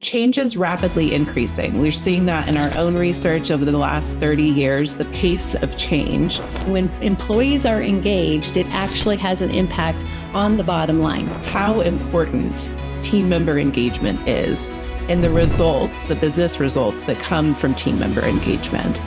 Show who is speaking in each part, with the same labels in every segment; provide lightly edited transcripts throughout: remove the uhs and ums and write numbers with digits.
Speaker 1: Change is rapidly increasing. We're seeing that in our own research over the last 30 years, the pace of change.
Speaker 2: When employees are engaged, it actually has an impact on the bottom line.
Speaker 1: How important team member engagement is and the results, the business results that come from team member engagement.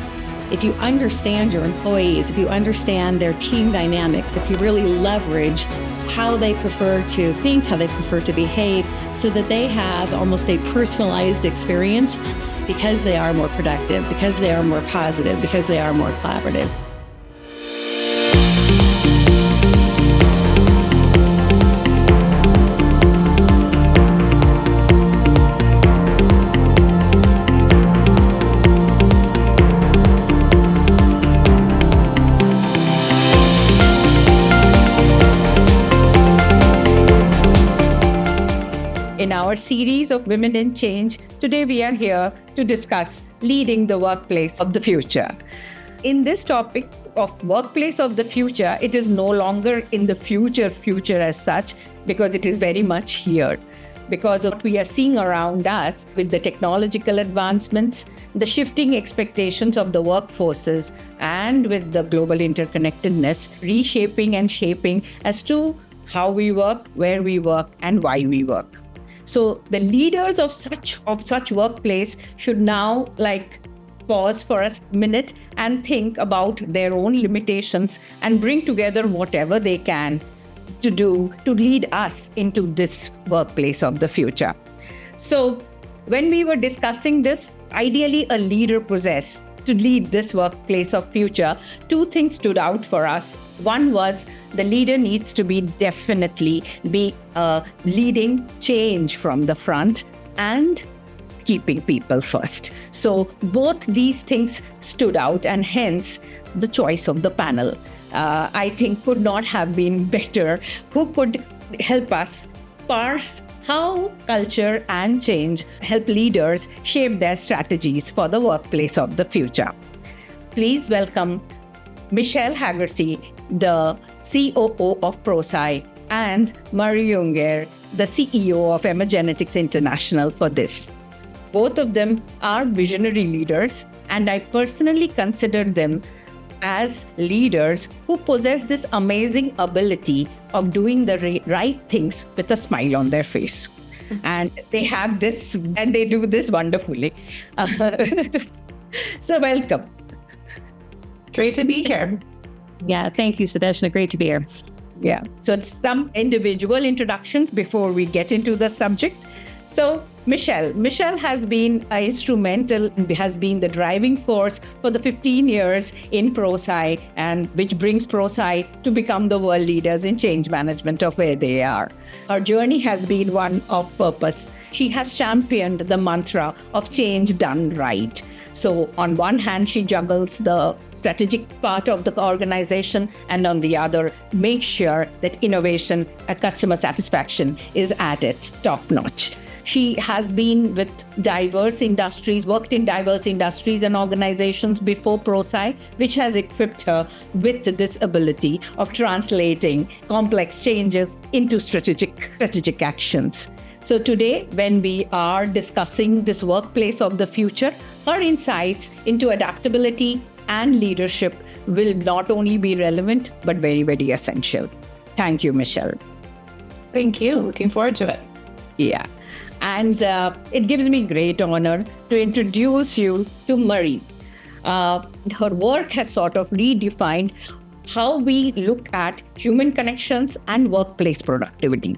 Speaker 2: If you understand your employees, if you understand their team dynamics, if you really leverage how they prefer to think, how they prefer to behave, so that they have almost a personalized experience because they are more productive, because they are more positive, because they are more collaborative.
Speaker 3: In our series of Women in Change, today we are here to discuss leading the workplace of the future. In this topic of workplace of the future, it is no longer in the future as such, because it is very much here. Because of what we are seeing around us with the technological advancements, the shifting expectations of the workforces, and with the global interconnectedness, reshaping and shaping as to how we work, where we work, and why we work. So the leaders of such workplace should now pause for a minute and think about their own limitations and bring together whatever they can to do to lead us into this workplace of the future. So when we were discussing this, ideally a leader possessed to lead this workplace of future, two things stood out for us. One was the leader needs to definitely be leading change from the front and keeping people first. So both these things stood out, and hence the choice of the panel, I think, could not have been better. Who could help us parse how culture and change help leaders shape their strategies for the workplace of the future. Please welcome Michelle Haggerty, the COO of Prosci, and Unger, the CEO of Emergenetics International, for this. Both of them are visionary leaders, and I personally consider them as leaders who possess this amazing ability of doing the right things with a smile on their face. And they have this, and they do this wonderfully. So welcome.
Speaker 1: Great to be here.
Speaker 2: Yeah, thank you, Sudeshna. Great to be here.
Speaker 3: Yeah, so it's some individual introductions before we get into the subject. So Michelle has been instrumental and has been the driving force for the 15 years in Prosci, and which brings Prosci to become the world leaders in change management of where they are. Her journey has been one of purpose. She has championed the mantra of change done right. So on one hand, she juggles the strategic part of the organization, and on the other, make sure that innovation and customer satisfaction is at its top notch. She has been with diverse industries, worked in diverse industries and organizations before Prosci, which has equipped her with this ability of translating complex changes into strategic actions. So today, when we are discussing this workplace of the future, her insights into adaptability and leadership will not only be relevant, but very, very essential. Thank you, Michelle.
Speaker 1: Thank you. Looking forward to it.
Speaker 3: Yeah. And it gives me great honor to introduce you to Marie. Her work has sort of redefined how we look at human connections and workplace productivity.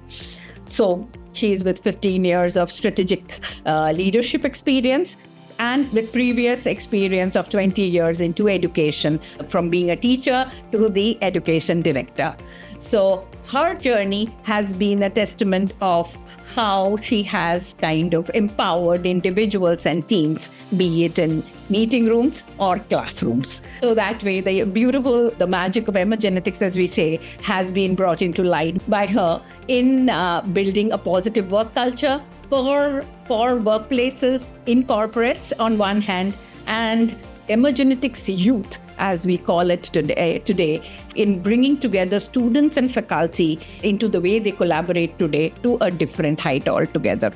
Speaker 3: So she is with 15 years of strategic leadership experience, and with previous experience of 20 years into education, from being a teacher to the education director. So her journey has been a testament of how she has kind of empowered individuals and teams, be it in meeting rooms or classrooms. So that way, the magic of emergenetics, as we say, has been brought into light by her in building a positive work culture for workplaces, in corporates on one hand, and Emergenetics Youth, as we call it today, in bringing together students and faculty into the way they collaborate today to a different height altogether.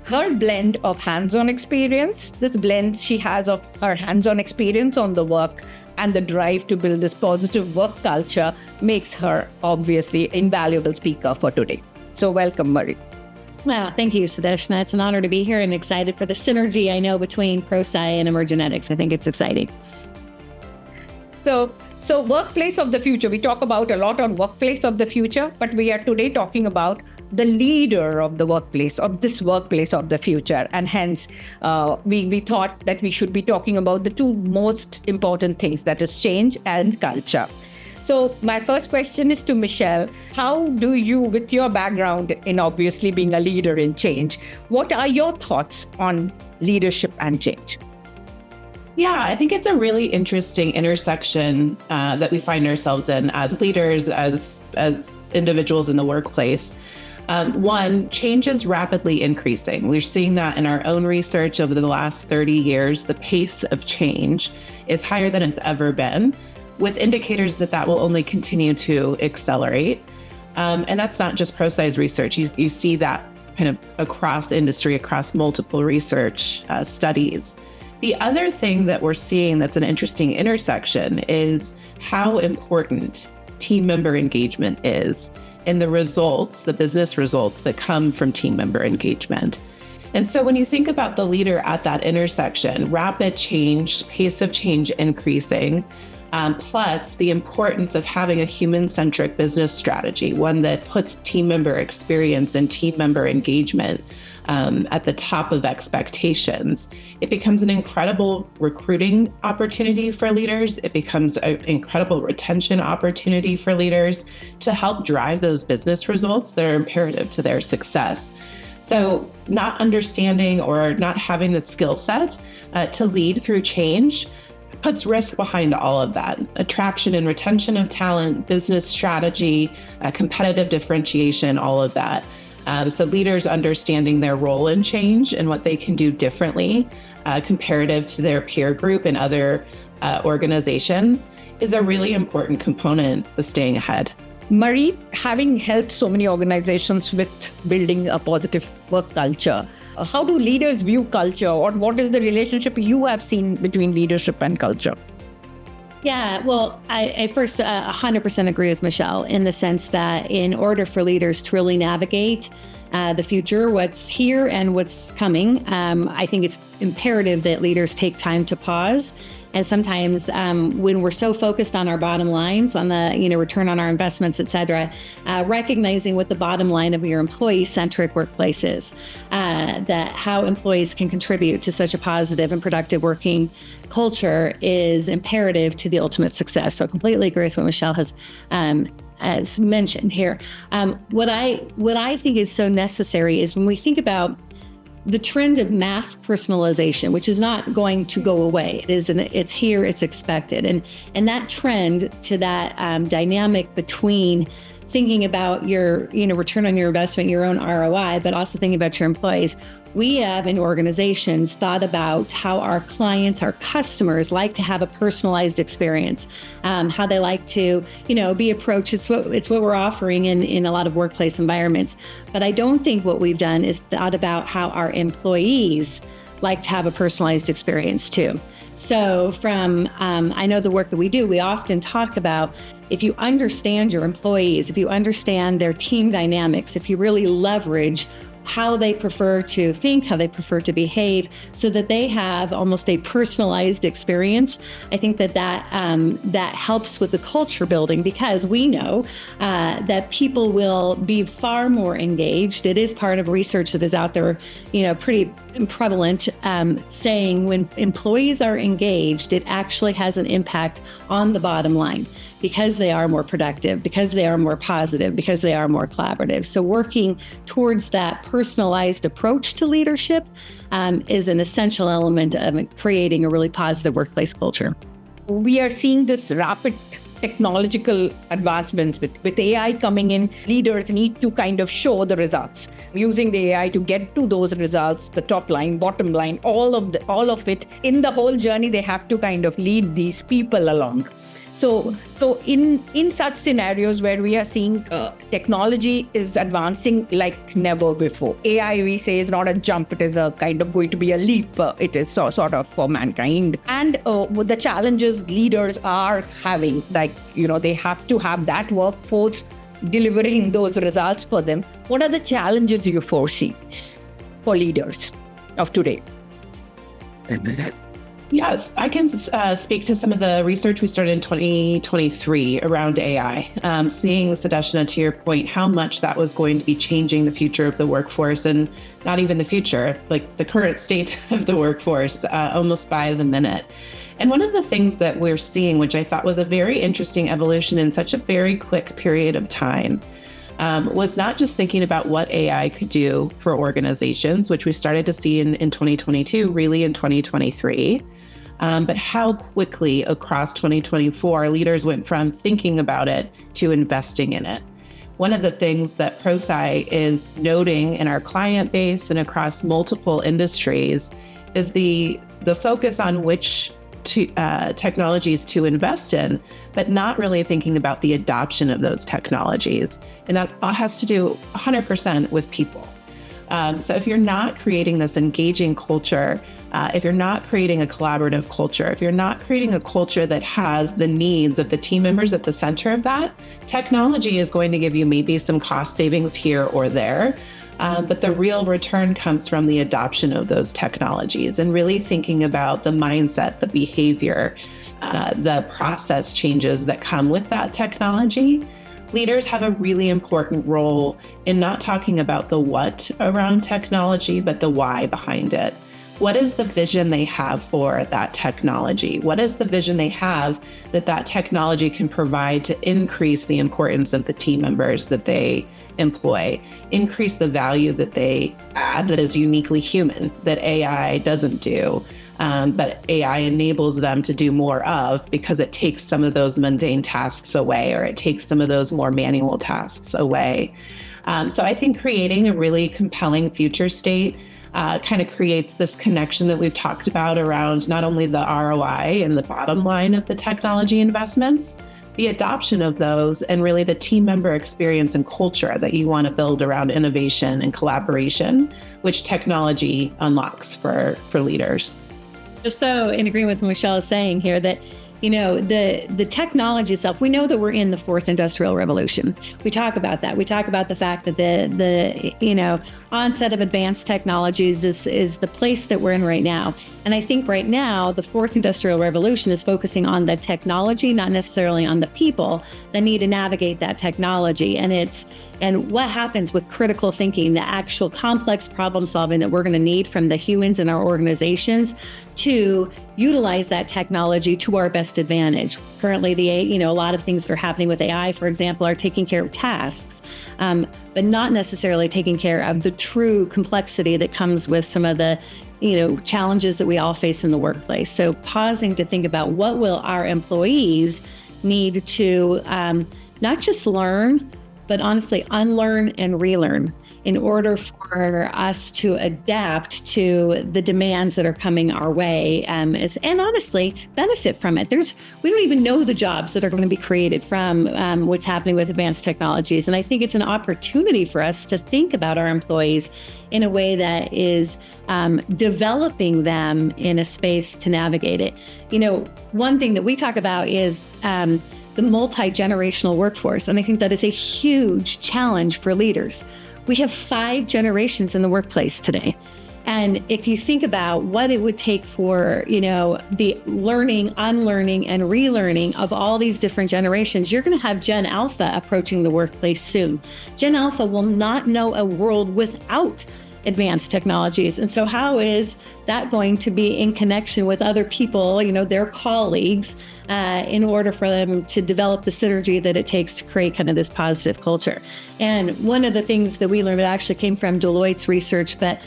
Speaker 3: her blend of hands-on experience, this blend she has of her hands-on experience on the work and the drive to build this positive work culture makes her obviously invaluable speaker for today. So welcome, Marie.
Speaker 2: Well, thank you, Sudeshna. It's an honor to be here and excited for the synergy I know between Prosci and Emergenetics. I think it's exciting.
Speaker 3: So workplace of the future, we talk about a lot on workplace of the future, but we are today talking about the leader of the workplace, of this workplace of the future. And hence, we thought that we should be talking about the two most important things, that is change and culture. So my first question is to Michelle. How do you, with your background in obviously being a leader in change, what are your thoughts on leadership and change?
Speaker 1: Yeah, I think it's a really interesting intersection that we find ourselves in as leaders, as individuals in the workplace. One, change is rapidly increasing. We're seeing that in our own research over the last 30 years. The pace of change is higher than it's ever been, with indicators that will only continue to accelerate. And that's not just Prosci's research. You see that kind of across industry, across multiple research studies. The other thing that we're seeing that's an interesting intersection is how important team member engagement is in the results, the business results that come from team member engagement. And so when you think about the leader at that intersection, rapid change, pace of change increasing, plus the importance of having a human-centric business strategy, one that puts team member experience and team member engagement at the top of expectations, it becomes an incredible recruiting opportunity for leaders. It becomes an incredible retention opportunity for leaders to help drive those business results that are imperative to their success. So not understanding or not having the skill set to lead through change puts risk behind all of that. Attraction and retention of talent, business strategy, competitive differentiation, all of that. So leaders understanding their role in change and what they can do differently comparative to their peer group and other organizations is a really important component of staying ahead.
Speaker 3: Marie, having helped so many organizations with building a positive work culture, how do leaders view culture, or what is the relationship you have seen between leadership and culture?
Speaker 2: Yeah, well, I first 100% agree with Michelle in the sense that in order for leaders to really navigate the future, what's here and what's coming, I think it's imperative that leaders take time to pause. And sometimes when we're so focused on our bottom lines, on the return on our investments, et cetera, recognizing what the bottom line of your employee-centric workplace is, that how employees can contribute to such a positive and productive working culture is imperative to the ultimate success. So I completely agree with what Michelle has mentioned here. What I think is so necessary is when we think about the trend of mass personalization, which is not going to go away. It's here, it's expected. And that trend to that dynamic between thinking about your return on your investment, your own ROI, but also thinking about your employees. We have in organizations thought about how our clients, our customers like to have a personalized experience, how they like to, be approached. It's what we're offering in a lot of workplace environments. But I don't think what we've done is thought about how our employees like to have a personalized experience too. So I know the work that we do, we often talk about if you understand your employees, if you understand their team dynamics, if you really leverage how they prefer to think, how they prefer to behave, so that they have almost a personalized experience. I think that helps with the culture building, because we know that people will be far more engaged. It is part of research that is out there, pretty prevalent, saying when employees are engaged, it actually has an impact on the bottom line, because they are more productive, because they are more positive, because they are more collaborative. So working towards that personalized approach to leadership is an essential element of creating a really positive workplace culture.
Speaker 3: We are seeing this rapid technological advancements with AI coming in. Leaders need to kind of show the results, using the AI to get to those results, the top line, bottom line, all of it. In the whole journey, they have to kind of lead these people along. So So in such scenarios where we are seeing technology is advancing like never before, AI, we say, is not a jump, it is a kind of going to be a leap. It is sort of for mankind. And the challenges leaders are having, like, they have to have that workforce delivering those results for them. What are the challenges you foresee for leaders of today?
Speaker 1: Yes, I can speak to some of the research we started in 2023 around AI. Seeing, Sudeshna, to your point, how much that was going to be changing the future of the workforce, and not even the future, like the current state of the workforce, almost by the minute. And one of the things that we're seeing, which I thought was a very interesting evolution in such a very quick period of time, was not just thinking about what AI could do for organizations, which we started to see in 2022, really in 2023, but how quickly across 2024 leaders went from thinking about it to investing in it. One of the things that Prosci is noting in our client base and across multiple industries is the focus on which technologies to invest in, but not really thinking about the adoption of those technologies. And that has to do 100% with people. So if you're not creating this engaging culture, if you're not creating a collaborative culture, if you're not creating a culture that has the needs of the team members at the center of that, technology is going to give you maybe some cost savings here or there. But the real return comes from the adoption of those technologies and really thinking about the mindset, the behavior, the process changes that come with that technology. Leaders have a really important role in not talking about the what around technology, but the why behind it. What is the vision they have for that technology? What is the vision they have that technology can provide to increase the importance of the team members that they employ, increase the value that they add that is uniquely human, that AI doesn't do, but AI enables them to do more of because it takes some of those mundane tasks away, or it takes some of those more manual tasks away. So I think creating a really compelling future state kind of creates this connection that we've talked about around not only the ROI and the bottom line of the technology investments, the adoption of those, and really the team member experience and culture that you want to build around innovation and collaboration, which technology unlocks for leaders.
Speaker 2: So in agreement with what Michelle is saying here, that the technology itself, we know that we're in the fourth industrial revolution. We talk about that. We talk about the fact that the onset of advanced technologies is the place that we're in right now. And I think right now, the fourth industrial revolution is focusing on the technology, not necessarily on the people that need to navigate that technology. And what happens with critical thinking, the actual complex problem solving that we're going to need from the humans in our organizations to utilize that technology to our best advantage. Currently, a lot of things that are happening with AI, for example, are taking care of tasks, but not necessarily taking care of the true complexity that comes with some of the challenges that we all face in the workplace. So pausing to think about what will our employees need to not just learn, but honestly unlearn and relearn in order for us to adapt to the demands that are coming our way, and honestly benefit from it. We don't even know the jobs that are going to be created from what's happening with advanced technologies. And I think it's an opportunity for us to think about our employees in a way that is developing them in a space to navigate it. One thing that we talk about is the multi-generational workforce. And I think that is a huge challenge for leaders. We have 5 generations in the workplace today. And if you think about what it would take for, the learning, unlearning, and relearning of all these different generations, you're going to have Gen Alpha approaching the workplace soon. Gen Alpha will not know a world without advanced technologies. And so how is that going to be in connection with other people, their colleagues, in order for them to develop the synergy that it takes to create kind of this positive culture? And one of the things that we learned, it actually came from Deloitte's research, but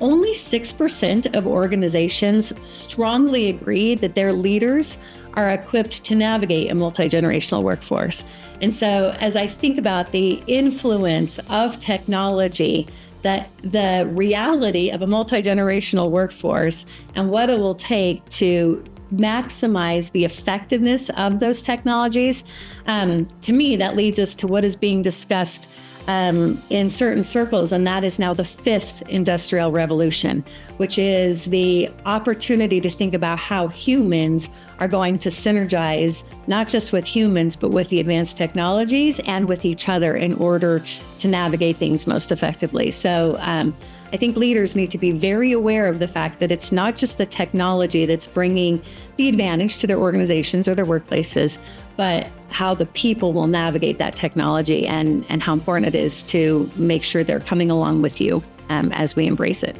Speaker 2: only 6% of organizations strongly agree that their leaders are equipped to navigate a multi-generational workforce. And so as I think about the influence of technology, that the reality of a multi-generational workforce and what it will take to maximize the effectiveness of those technologies. To me, that leads us to what is being discussed in certain circles, and that is now the fifth industrial revolution, which is the opportunity to think about how humans are going to synergize, not just with humans, but with the advanced technologies and with each other in order to navigate things most effectively. So I think leaders need to be very aware of the fact that it's not just the technology that's bringing the advantage to their organizations or their workplaces, but how the people will navigate that technology and how important it is to make sure they're coming along with you as we embrace it.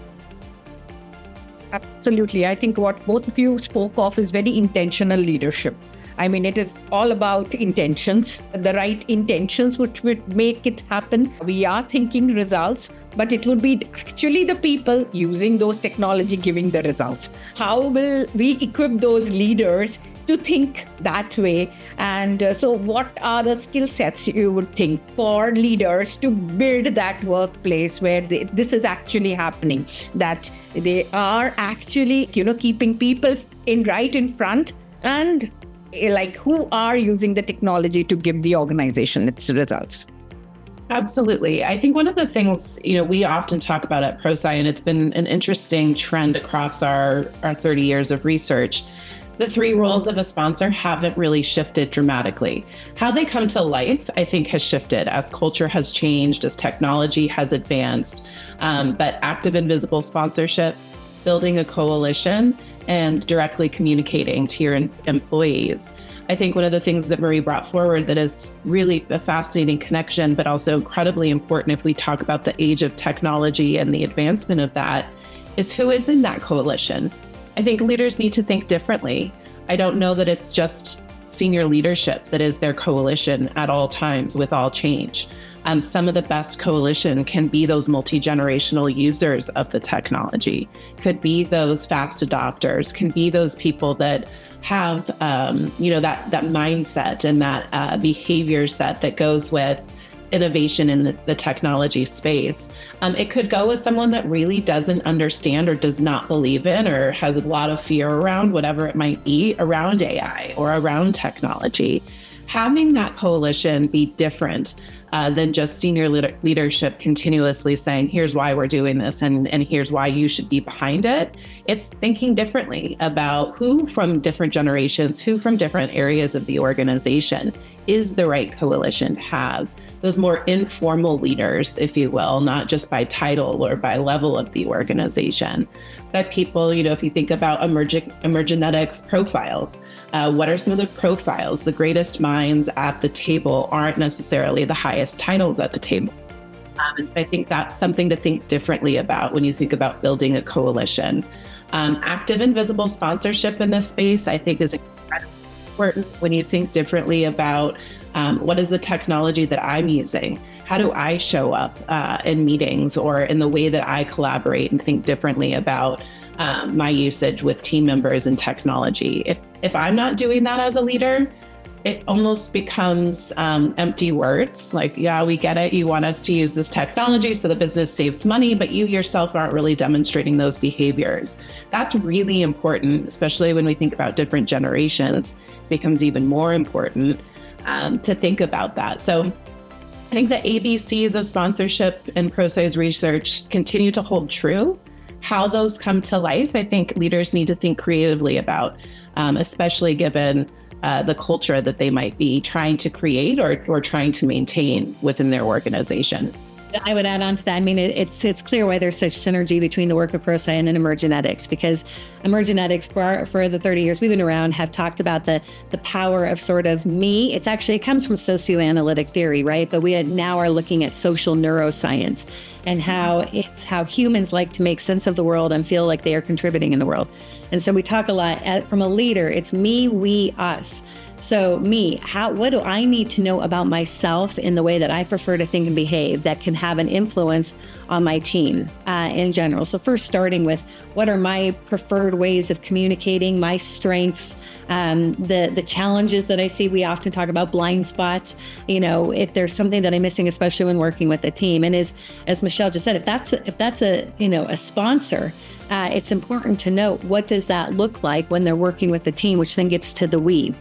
Speaker 3: Absolutely. I think what both of you spoke of is very intentional leadership. I mean, it is all about intentions, the right intentions which would make it happen. We are thinking results, but it would be actually the people using those technology giving the results. How will we equip those leaders to think that way? And so what are the skill sets you would think for leaders to build that workplace where this is actually happening, that they are actually, keeping people right in front, and like who are using the technology to give the organization its results?
Speaker 1: Absolutely. I think one of the things, we often talk about at Prosci, and it's been an interesting trend across our 30 years of research, the three roles of a sponsor haven't really shifted dramatically. How they come to life, I think, has shifted as culture has changed, as technology has advanced. But active and visible sponsorship, building a coalition, and directly communicating to your employees. I think one of the things that Marie brought forward that is really a fascinating connection, but also incredibly important if we talk about the age of technology and the advancement of that, is who is in that coalition. I think leaders need to think differently. I don't know that it's just senior leadership that is their coalition at all times with all change. Some of the best coalition can be those multi-generational users of the technology, could be those fast adopters, can be those people that have, that mindset and that behavior set that goes with innovation in the technology space. It could go with someone that really doesn't understand or does not believe in or has a lot of fear around whatever it might be around AI or around technology. Having that coalition be different than just senior leadership continuously saying, here's why we're doing this and here's why you should be behind it. It's thinking differently about who from different generations, who from different areas of the organization is the right coalition to have. Those more informal leaders, if you will, not just by title or by level of the organization, but people, if you think about Emergenetics profiles, what are some of the profiles? The greatest minds at the table aren't necessarily the highest titles at the table. And I think that's something to think differently about when you think about building a coalition. Active and visible sponsorship in this space, I think, is incredibly important when you think differently about what is the technology that I'm using? How do I show up in meetings or in the way that I collaborate and think differently about my usage with team members and technology? If I'm not doing that as a leader, it almost becomes empty words. Like, yeah, we get it. You want us to use this technology so the business saves money, but you yourself aren't really demonstrating those behaviors. That's really important, especially when we think about different generations. It becomes even more important to think about that. So I think the ABCs of sponsorship and Prosci's research continue to hold true. How those come to life, I think leaders need to think creatively about, especially given the culture that they might be trying to create or trying to maintain within their organization.
Speaker 2: I would add on to that. I mean, it's clear why there's such synergy between the work of Prosci and Emergenetics, because Emergenetics for the 30 years we've been around have talked about the power of sort of me. It comes from socioanalytic theory, right? But we now are looking at social neuroscience and how humans like to make sense of the world and feel like they are contributing in the world. And so we talk a lot from a leader, it's me, we, us. So me, what do I need to know about myself in the way that I prefer to think and behave that can have an influence on my team in general. So first starting with what are my preferred ways of communicating, my strengths, the challenges that I see. We often talk about blind spots, if there's something that I'm missing, especially when working with a team. And as Michelle just said, if that's a sponsor, it's important to note, what does that look like when they're working with the team, which then gets to the we.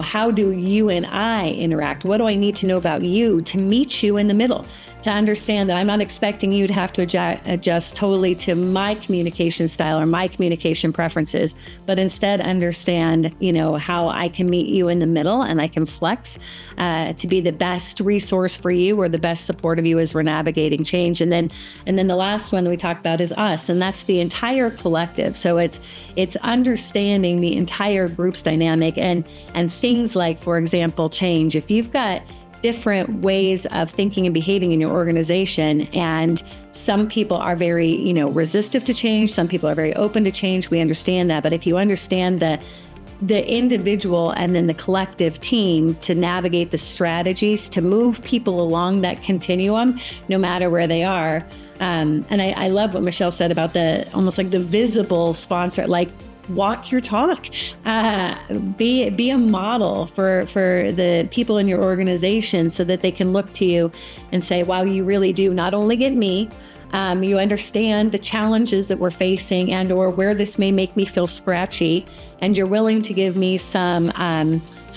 Speaker 2: How do you and I interact? What do I need to know about you to meet you in the middle, to understand that I'm not expecting you to have to adjust totally to my communication style or my communication preferences, but instead understand, how I can meet you in the middle and I can flex to be the best resource for you or the best support of you as we're navigating change. And then the last one that we talked about is us, and that's the entire collective. So it's understanding the entire group's dynamic and things like, for example, change. If you've got different ways of thinking and behaving in your organization, and some people are very, resistive to change, some people are very open to change, we understand that. But if you understand the individual and then the collective team to navigate the strategies to move people along that continuum, no matter where they are. And I love what Michelle said about almost like the visible sponsor, like walk your talk, be a model for the people in your organization so that they can look to you and say, wow, you really do not only get me, you understand the challenges that we're facing and or where this may make me feel scratchy, and you're willing to give me some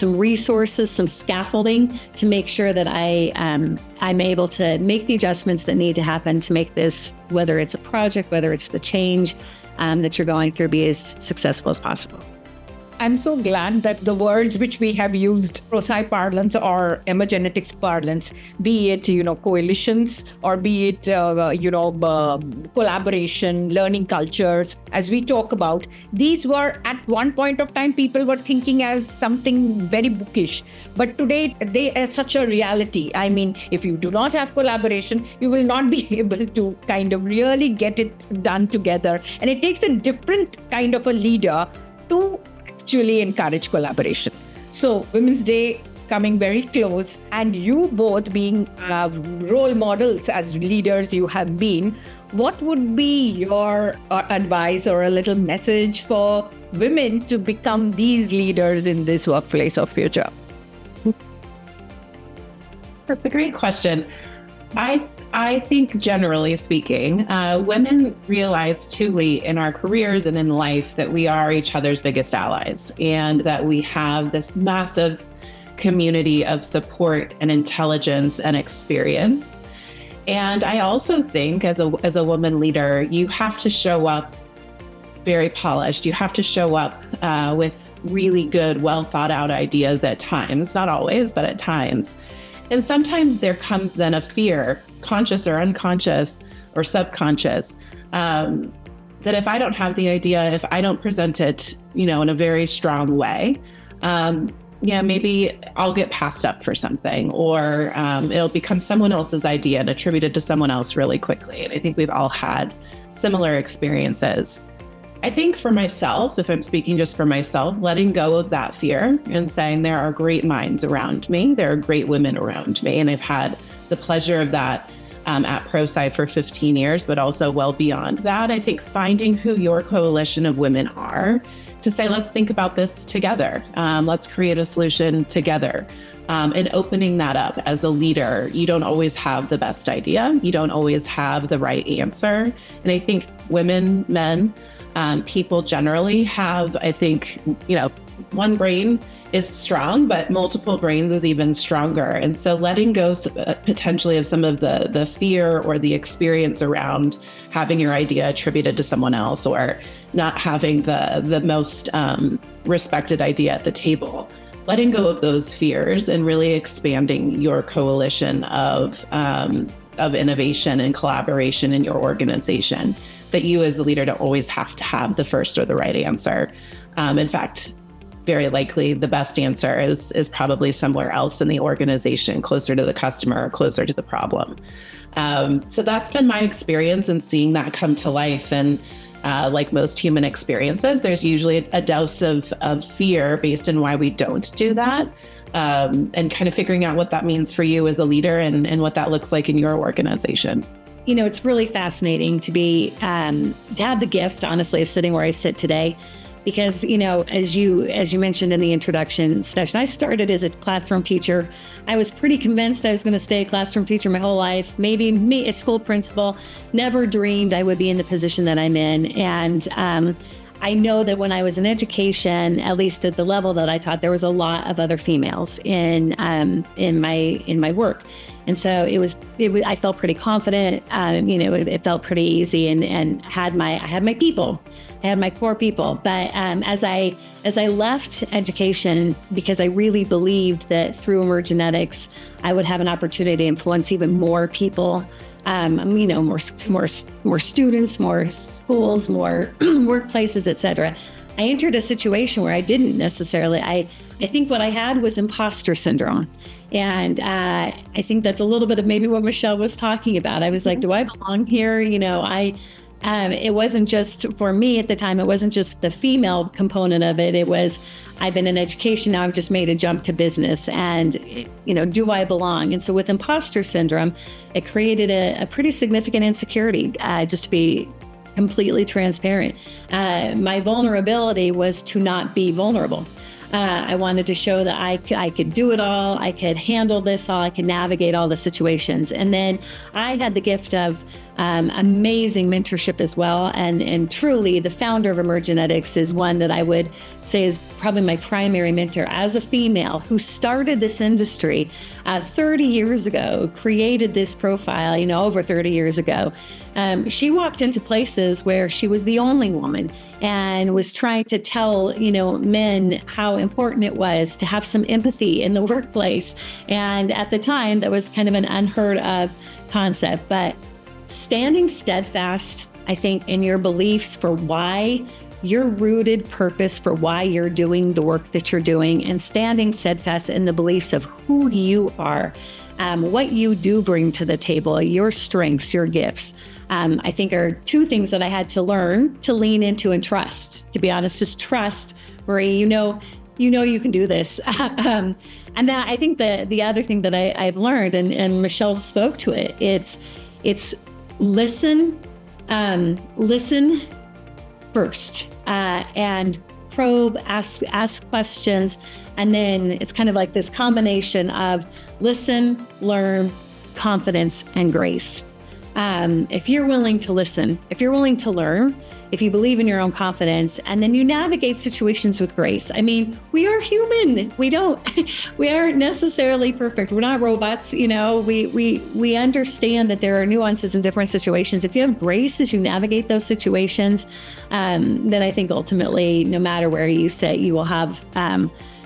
Speaker 2: resources, some scaffolding to make sure that I'm able to make the adjustments that need to happen to make this, whether it's a project, whether it's the change that you're going through, be as successful as possible.
Speaker 3: I'm so glad that the words which we have used, Prosci parlance or Emergenetics parlance, be it, coalitions or be it, collaboration, learning cultures, as we talk about, these were at one point of time, people were thinking as something very bookish. But today, they are such a reality. I mean, if you do not have collaboration, you will not be able to kind of really get it done together. And it takes a different kind of a leader to actually encourage collaboration. So Women's Day coming very close, and you both being role models as leaders you have been, what would be your advice or a little message for women to become these leaders in this workplace of future?
Speaker 1: That's a great question. I think generally speaking, women realize too late in our careers and in life that we are each other's biggest allies, and that we have this massive community of support and intelligence and experience. And I also think as a woman leader, you have to show up very polished. You have to show up with really good, well thought out ideas at times, not always, but at times. And sometimes there comes then a fear, conscious or unconscious or subconscious, that if I don't have the idea, if I don't present it, in a very strong way, maybe I'll get passed up for something, or it'll become someone else's idea and attributed to someone else really quickly. And I think we've all had similar experiences. I think for myself, if I'm speaking just for myself, letting go of that fear and saying there are great minds around me, there are great women around me, and I've had the pleasure of that at Prosci for 15 years, but also well beyond that. I think finding who your coalition of women are to say, let's think about this together. Let's create a solution together. And opening that up as a leader, you don't always have the best idea. You don't always have the right answer. And I think women, men, people generally have, I think, one brain is strong, but multiple brains is even stronger. And so letting go potentially of some of the fear or the experience around having your idea attributed to someone else, or not having the most respected idea at the table, letting go of those fears and really expanding your coalition of innovation and collaboration in your organization, that you as a leader don't always have to have the first or the right answer. In fact, very likely the best answer is probably somewhere else in the organization, closer to the customer, or closer to the problem. So that's been my experience in seeing that come to life. And like most human experiences, there's usually a dose of fear based on why we don't do that, and kind of figuring out what that means for you as a leader and what that looks like in your organization.
Speaker 2: it's really fascinating to be, to have the gift, honestly, of sitting where I sit today. Because, as you mentioned in the introduction, Sudeshna, I started as a classroom teacher. I was pretty convinced I was going to stay a classroom teacher my whole life, maybe me a school principal. Never dreamed I would be in the position that I'm in. And I know that when I was in education, at least at the level that I taught, there was a lot of other females in my work. And so I felt pretty confident. It felt pretty easy, and I had my people. I had my core people. But as I left education, because I really believed that through Emergenetics, I would have an opportunity to influence even more people, more students, more schools, more workplaces, et cetera. I entered a situation where I didn't necessarily. I think what I had was imposter syndrome. And I think that's a little bit of maybe what Michelle was talking about. I was like, do I belong here? It wasn't just for me at the time. It wasn't just the female component of it. It was, I've been in education, now I've just made a jump to business, and, do I belong? And so with imposter syndrome, it created a pretty significant insecurity, just to be completely transparent. My vulnerability was to not be vulnerable. I wanted to show that I could do it all. I could handle this all. I could navigate all the situations. And then I had the gift of amazing mentorship as well. And truly, the founder of Emergenetics is one that I would say is probably my primary mentor as a female who started this industry 30 years ago, created this profile, over 30 years ago. She walked into places where she was the only woman and was trying to tell, men how important it was to have some empathy in the workplace. And at the time, that was kind of an unheard of concept. But standing steadfast, I think, in your beliefs for why your rooted purpose for why you're doing the work that you're doing, and standing steadfast in the beliefs of who you are, what you do bring to the table, your strengths, your gifts, I think are two things that I had to learn to lean into and trust. To be honest, just trust, Marie, you know you can do this. And then I think the other thing that I've learned, and Michelle spoke to it, it's listen first, and probe, ask questions. And then it's kind of like this combination of listen, learn, confidence, and grace. If you're willing to listen, if you're willing to learn, if you believe in your own confidence, and then you navigate situations with grace. I mean, we are human. We aren't necessarily perfect. We're not robots. We understand that there are nuances in different situations. If you have grace as you navigate those situations, then I think ultimately, no matter where you sit, you will have,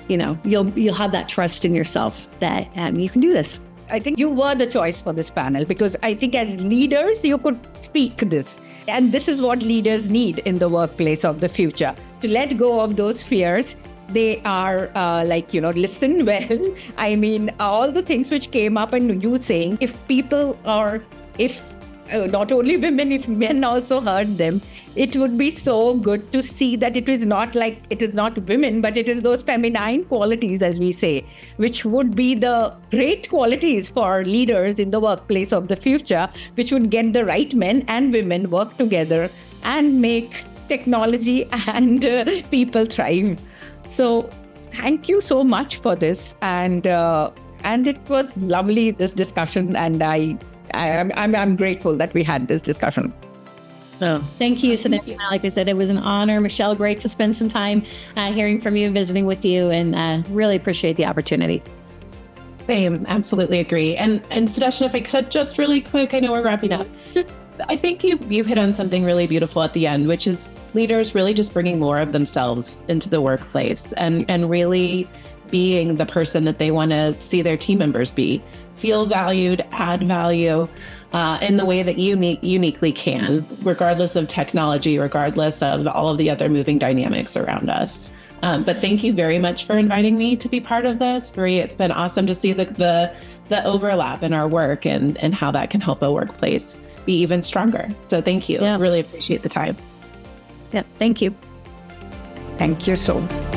Speaker 2: you'll have that trust in yourself that you can do this.
Speaker 3: I think you were the choice for this panel, because I think as leaders, you could speak this. And this is what leaders need in the workplace of the future, to let go of those fears. They are listen well. I mean, all the things which came up, and you saying, if not only women, if men also heard them, it would be so good to see that it is not women, but it is those feminine qualities, as we say, which would be the great qualities for leaders in the workplace of the future, which would get the right men and women work together and make technology and people thrive. So thank you so much for this. And it was lovely, this discussion. And I'm grateful that we had this discussion.
Speaker 2: So thank you, Sudeshna. Like I said, it was an honor. Michelle, great to spend some time hearing from you and visiting with you, and really appreciate the opportunity.
Speaker 1: Same, absolutely agree. And Sudeshna, if I could just really quick, I know we're wrapping up. I think you hit on something really beautiful at the end, which is leaders really just bringing more of themselves into the workplace and really being the person that they want to see their team members be. Feel valued, add value in the way that you uniquely can, regardless of technology, regardless of all of the other moving dynamics around us. But thank you very much for inviting me to be part of this, Marie. It's been awesome to see the overlap in our work and how that can help a workplace be even stronger. So thank you.
Speaker 2: Yeah.
Speaker 1: Really appreciate the time.
Speaker 2: Yeah, thank you.
Speaker 3: Thank you so much.